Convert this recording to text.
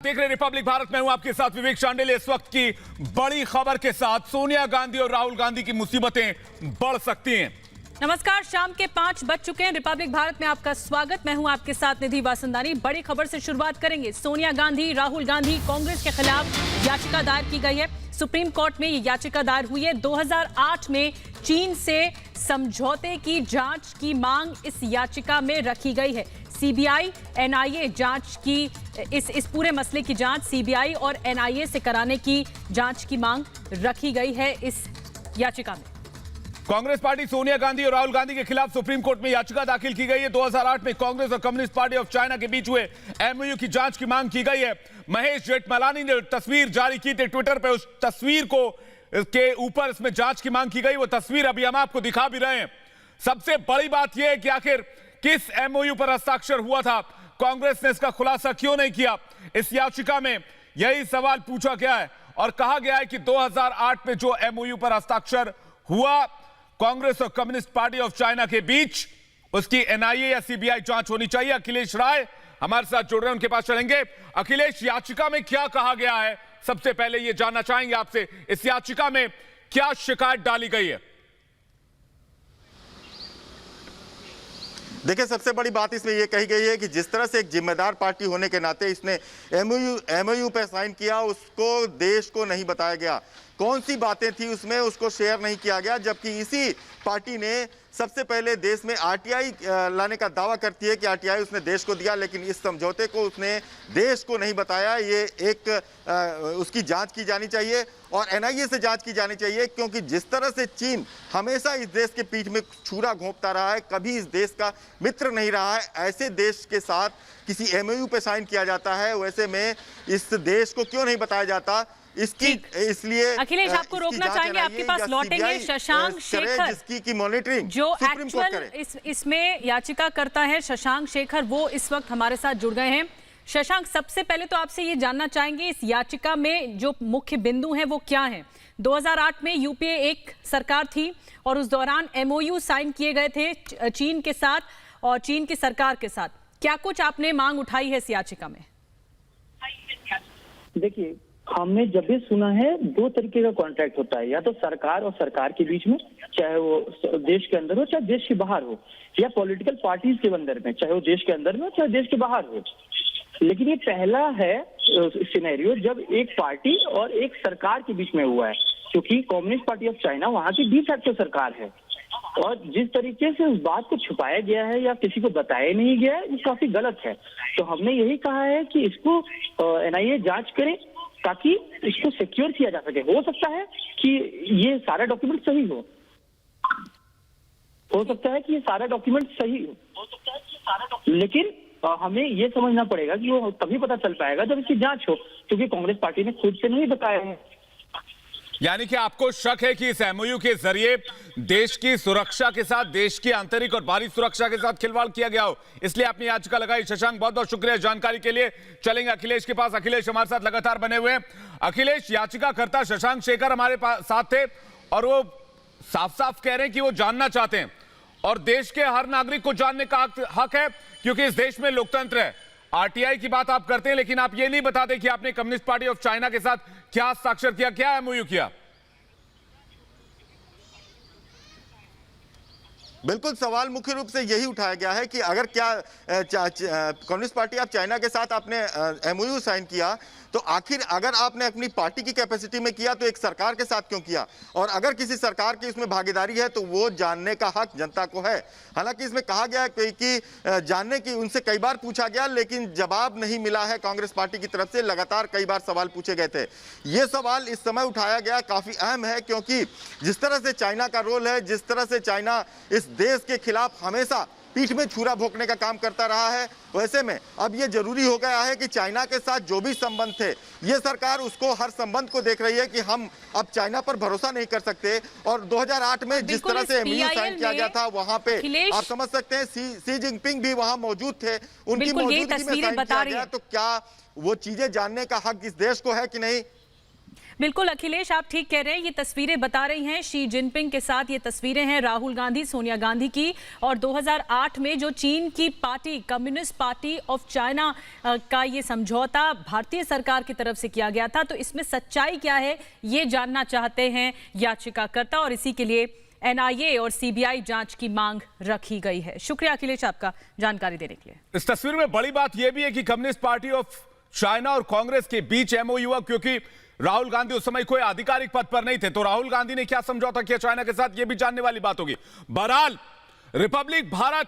देख रहे रिपब्लिक भारत में हूं आपके साथ विवेक शांडिल। इस वक्त की बड़ी खबर के साथ सोनिया गांधी और राहुल गांधी की मुसीबतें बढ़ सकती हैं। नमस्कार, शाम के 5 बज चुके हैं। रिपब्लिक भारत में आपका स्वागत। मैं हूं आपके साथ निधि वासंदानी। बड़ी खबर से शुरुआत करेंगे। सोनिया गांधी, राहुल गांधी, कांग्रेस के खिलाफ याचिका दायर की गई है। सुप्रीम कोर्ट में ये याचिका दायर हुई है। 2008 में चीन से समझौते की जांच की मांग इस याचिका में रखी गई है। सीबीआई एनआईए जांच की इस पूरे मसले की जांच सीबीआई और एनआईए से कराने की जांच की मांग रखी गई है इस याचिका में। कांग्रेस पार्टी सोनिया गांधी और राहुल गांधी के खिलाफ सुप्रीम कोर्ट में याचिका दाखिल की गई है। 2008 में कांग्रेस और कम्युनिस्ट पार्टी ऑफ चाइना के बीच हुए एमओयू की जांच की मांग की गई है। महेश जेठमलानी ने तस्वीर जारी की थी ट्विटर पे। उस तस्वीर को के ऊपर इसमें जांच की मांग की गई। वो तस्वीर अभी हम आपको दिखा भी रहे हैं। सबसे बड़ी बात यह है कि आखिर किस एमओयू पर हस्ताक्षर हुआ था, कांग्रेस ने इसका खुलासा क्यों नहीं किया। इस याचिका में यही सवाल पूछा गया है और कहा गया है कि 2008 में जो एमओयू पर हस्ताक्षर हुआ कांग्रेस और कम्युनिस्ट पार्टी ऑफ चाइना के बीच, उसकी एनआईए या सीबीआई जांच होनी चाहिए। अखिलेश राय हमारे साथ जुड़ रहे हैं, उनके पास चलेंगे। अखिलेश, याचिका में क्या कहा गया है, सबसे पहले यह जानना चाहेंगे आपसे, इस याचिका में क्या शिकायत डाली गई है? देखिए, सबसे बड़ी बात इसमें यह कही गई है कि जिस तरह से एक जिम्मेदार पार्टी होने के नाते इसने एमओयू पे साइन किया, उसको देश को नहीं बताया गया। कौन सी बातें थी उसमें, उसको शेयर नहीं किया गया। जबकि इसी पार्टी ने सबसे पहले देश में आरटीआई लाने का दावा करती है कि आरटीआई उसने देश को दिया, लेकिन इस समझौते को उसने देश को नहीं बताया। ये एक उसकी जांच की जानी चाहिए और एनआईए से जांच की जानी चाहिए, क्योंकि जिस तरह से चीन हमेशा इस देश के पीठ में छुरा घोंपता रहा है, कभी इस देश का मित्र नहीं रहा है। ऐसे देश के साथ किसी एमओयू पे साइन किया जाता है, वैसे में इस देश को क्यों नहीं बताया जाता, इसकी इसलिए अखिलेश आपको रोकना चाहेंगे, आपके पास लौटेंगे। शशांक शेखर जिसकी की मॉनिटरिंग जो एक्चुअल इसमें याचिका करता है, शशांक शेखर, वो इस वक्त हमारे साथ जुड़ गए हैं। शशांक, सबसे पहले तो आपसे ये जानना चाहेंगे इस याचिका में जो मुख्य बिंदु हैं वो क्या हैं। 2008 में यूपीए एक सरकार थी और उस दौरान एमओयू साइन किए गए थे चीन के साथ और चीन की सरकार के साथ। क्या कुछ आपने मांग उठाई है इस याचिका में? देखिए, हमने जब भी सुना है दो तरीके का कॉन्ट्रैक्ट होता है, या तो सरकार और सरकार के बीच में, चाहे वो देश के अंदर हो चाहे देश के बाहर हो, या पॉलिटिकल पार्टीज के अंदर में, चाहे वो देश के अंदर में हो चाहे देश के बाहर हो। लेकिन ये पहला है सिनेरियो जब एक पार्टी और एक सरकार के बीच में हुआ है, क्योंकि कम्युनिस्ट पार्टी ऑफ चाइना वहां की डी फैक्टो सरकार है। और जिस तरीके से उस बात को छुपाया गया है या किसी को बताया नहीं गया है, ये काफी गलत है। तो हमने यही कहा है कि इसको एनआईए जांच करे ताकि इसको सिक्योर किया जा सके। हो सकता है कि ये सारा डॉक्यूमेंट सही हो सकता है कि ये सारा डॉक्यूमेंट सही हो, लेकिन हमें ये समझना पड़ेगा कि वो तभी पता चल पाएगा जब इसकी जांच हो, क्योंकि कांग्रेस पार्टी ने खुद से नहीं बताया है। यानी कि आपको शक है कि इस एमओयू के जरिए देश की सुरक्षा के साथ, देश की आंतरिक और बाहरी सुरक्षा के साथ खिलवाड़ किया गया हो, इसलिए आपने याचिका लगाई। शशांक, बहुत बहुत शुक्रिया जानकारी के लिए। चलेंगे अखिलेश के पास। अखिलेश हमारे साथ लगातार बने हुए हैं। अखिलेश, याचिकाकर्ता शशांक शेखर हमारे साथ थे और वो साफ साफ कह रहे हैं कि वो जानना चाहते हैं और देश के हर नागरिक को जानने का हक है, क्योंकि इस देश में लोकतंत्र है। आरटीआई की बात आप करते हैं, लेकिन आप ये नहीं बताते कि आपने कम्युनिस्ट पार्टी ऑफ चाइना के साथ क्या हस्ताक्षर किया, क्या एमओयू किया। बिल्कुल, सवाल मुख्य रूप से यही उठाया गया है कि अगर क्या कम्युनिस्ट पार्टी ऑफ चाइना के साथ आपने एमओयू साइन किया, तो आखिर अगर आपने अपनी पार्टी की कैपेसिटी में किया तो एक सरकार के साथ क्यों किया, और अगर किसी सरकार की उसमें भागीदारी है तो वो जानने का हक जनता को है। हालांकि इसमें कहा गया है कि जानने की उनसे कई बार पूछा गया, लेकिन जवाब नहीं मिला है कांग्रेस पार्टी की तरफ से। लगातार कई बार सवाल पूछे गए थे। ये सवाल इस समय उठाया गया काफी अहम है, क्योंकि जिस तरह से चाइना का रोल है, जिस तरह से चाइना इस देश के खिलाफ हमेशा पीठ में छुरा भोंकने का काम करता रहा है, वैसे में अब ये जरूरी हो गया है कि चाइना के साथ जो भी संबंध थे, ये सरकार उसको हर संबंध को देख रही है कि हम अब चाइना पर भरोसा नहीं कर सकते। और 2008 में जिस तरह से एमओयू साइन किया गया था, वहां पे आप समझ सकते हैं सी जिनपिंग भी वहां मौजूद थे, उनकी मौजूदगी में साइन किया गया। तो क्या वो चीजें जानने का हक इस देश को है कि नहीं? बिल्कुल अखिलेश, आप ठीक कह रहे हैं। ये तस्वीरें बता रही हैं शी जिनपिंग के साथ, ये तस्वीरें हैं राहुल गांधी, सोनिया गांधी की। और 2008 में जो चीन की party communist party of China का ये समझौता भारतीय सरकार की तरफ से किया गया था, तो इसमें सच्चाई क्या है ये जानना चाहते हैं याचिकाकर्ता, और इसी के लिए एनआईए और सीबीआई जांच की मांग रखी गई है। शुक्रिया अखिलेश आपका जानकारी देने के लिए। इस तस्वीर में बड़ी बात यह भी है कि कम्युनिस्ट पार्टी ऑफ चाइना और कांग्रेस के बीच एमओयू हुआ, क्योंकि राहुल गांधी उस समय कोई आधिकारिक पद पर नहीं थे, तो राहुल गांधी ने क्या समझौता किया चाइना के साथ, यह भी जानने वाली बात होगी। बहरहाल रिपब्लिक भारत